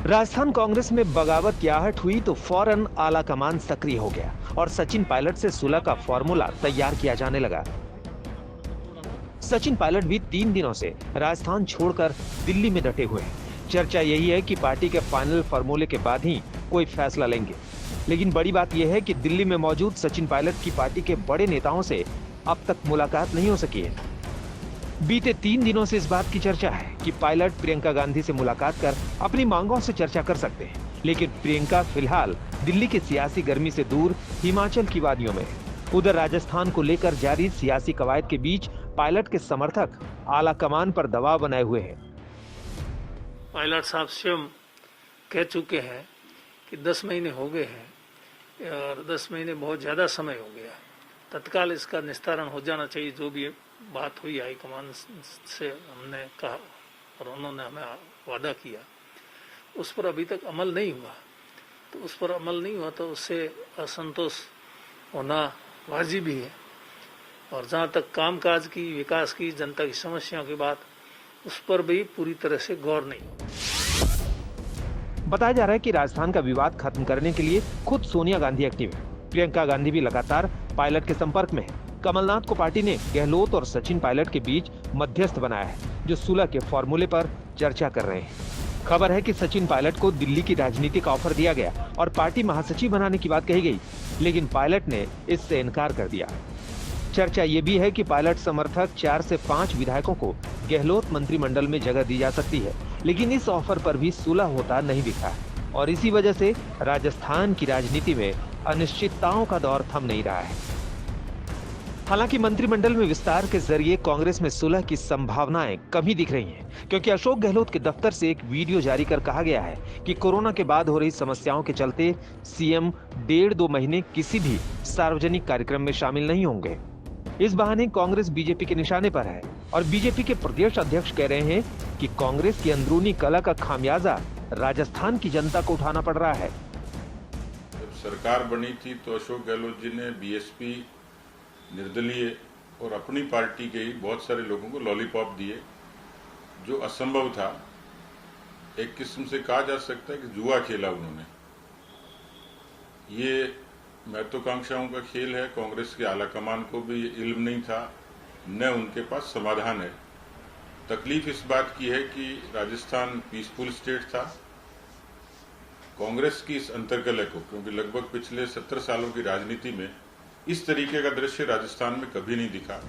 राजस्थान कांग्रेस में बगावत की आहट हुई तो फौरन आला कमान सक्रिय हो गया और सचिन पायलट से सुलह का फॉर्मूला तैयार किया जाने लगा। सचिन पायलट भी 3 दिनों से राजस्थान छोड़कर दिल्ली में डटे हुए हैं। चर्चा यही है कि पार्टी के फाइनल फॉर्मूले के बाद ही कोई फैसला लेंगे। लेकिन बड़ी बात यह है कि दिल्ली में मौजूद सचिन पायलट की पार्टी के बड़े नेताओं से अब तक मुलाकात नहीं हो सकी है। बीते 3 दिनों से इस बात की चर्चा है कि पायलट प्रियंका गांधी से मुलाकात कर अपनी मांगों से चर्चा कर सकते हैं, लेकिन प्रियंका फिलहाल दिल्ली की सियासी गर्मी से दूर हिमाचल की वादियों में। उधर राजस्थान को लेकर जारी सियासी कवायद के बीच पायलट के समर्थक आला कमान पर दबाव बनाए हुए हैं। पायलट साहब स्वयं कह चुके हैं कि 10 महीने हो गए हैं और 10 महीने बहुत ज्यादा समय हो गया, तत्काल इसका निस्तारण हो जाना चाहिए। जो भी बात हुई हाईकमान से हमने कहा और उन्होंने हमें वादा किया, उस पर अभी तक अमल नहीं हुआ। तो उस पर अमल नहीं हुआ तो उससे असंतोष होना वाजिब ही है। और जहाँ तक कामकाज की, विकास की, जनता की समस्याओं की बात, उस पर भी पूरी तरह से गौर नहीं हुआ। बताया जा रहा है कि राजस्थान का विवाद खत्म करने के लिए खुद सोनिया गांधी एक्टिव है। प्रियंका गांधी भी लगातार पायलट के संपर्क में है। कमलनाथ को पार्टी ने गहलोत और सचिन पायलट के बीच मध्यस्थ बनाया है, जो सुलह के फॉर्मूले पर चर्चा कर रहे हैं। खबर है कि सचिन पायलट को दिल्ली की राजनीति का ऑफर दिया गया और पार्टी महासचिव बनाने की बात कही गई, लेकिन पायलट ने इससे इनकार कर दिया। चर्चा ये भी है कि पायलट समर्थक 4 से 5 विधायकों को गहलोत मंत्रिमंडल में जगह दी जा सकती है, लेकिन इस ऑफर पर भी सुलह होता नहीं दिखा है और इसी वजह से राजस्थान की राजनीति में अनिश्चितताओं का दौर थम नहीं रहा है। हालांकि मंत्रिमंडल में विस्तार के जरिए कांग्रेस में सुलह की संभावनाएं कम ही दिख रही हैं, क्योंकि अशोक गहलोत के दफ्तर से एक वीडियो जारी कर कहा गया है कि कोरोना के बाद हो रही समस्याओं के चलते सीएम 1.5-2 महीने किसी भी सार्वजनिक कार्यक्रम में शामिल नहीं होंगे। इस बहाने कांग्रेस बीजेपी के निशाने पर है और बीजेपी के प्रदेश अध्यक्ष कह रहे हैं कि कांग्रेस की अंदरूनी कलह का खामियाजा राजस्थान की जनता को उठाना पड़ रहा है। जब सरकार बनी थी तो अशोक गहलोत जी ने बीएसपी, निर्दलीय और अपनी पार्टी के ही बहुत सारे लोगों को लॉलीपॉप दिए, जो असंभव था। एक किस्म से कहा जा सकता है कि जुआ खेला उन्होंने। ये महत्वाकांक्षाओं का खेल है। कांग्रेस के आलाकमान को भी ये इल्म नहीं था, न उनके पास समाधान है। तकलीफ इस बात की है कि राजस्थान पीसफुल स्टेट था। कांग्रेस की इस अंतर्कलह को, क्योंकि लगभग पिछले 17 सालों की राजनीति में इस तरीके का दृश्य राजस्थान में कभी नहीं दिखा।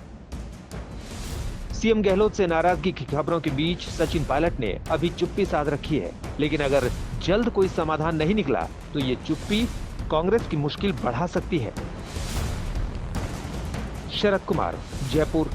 सीएम गहलोत से नाराजगी की खबरों के बीच सचिन पायलट ने अभी चुप्पी साध रखी है, लेकिन अगर जल्द कोई समाधान नहीं निकला तो ये चुप्पी कांग्रेस की मुश्किल बढ़ा सकती है। शरद कुमार, जयपुर।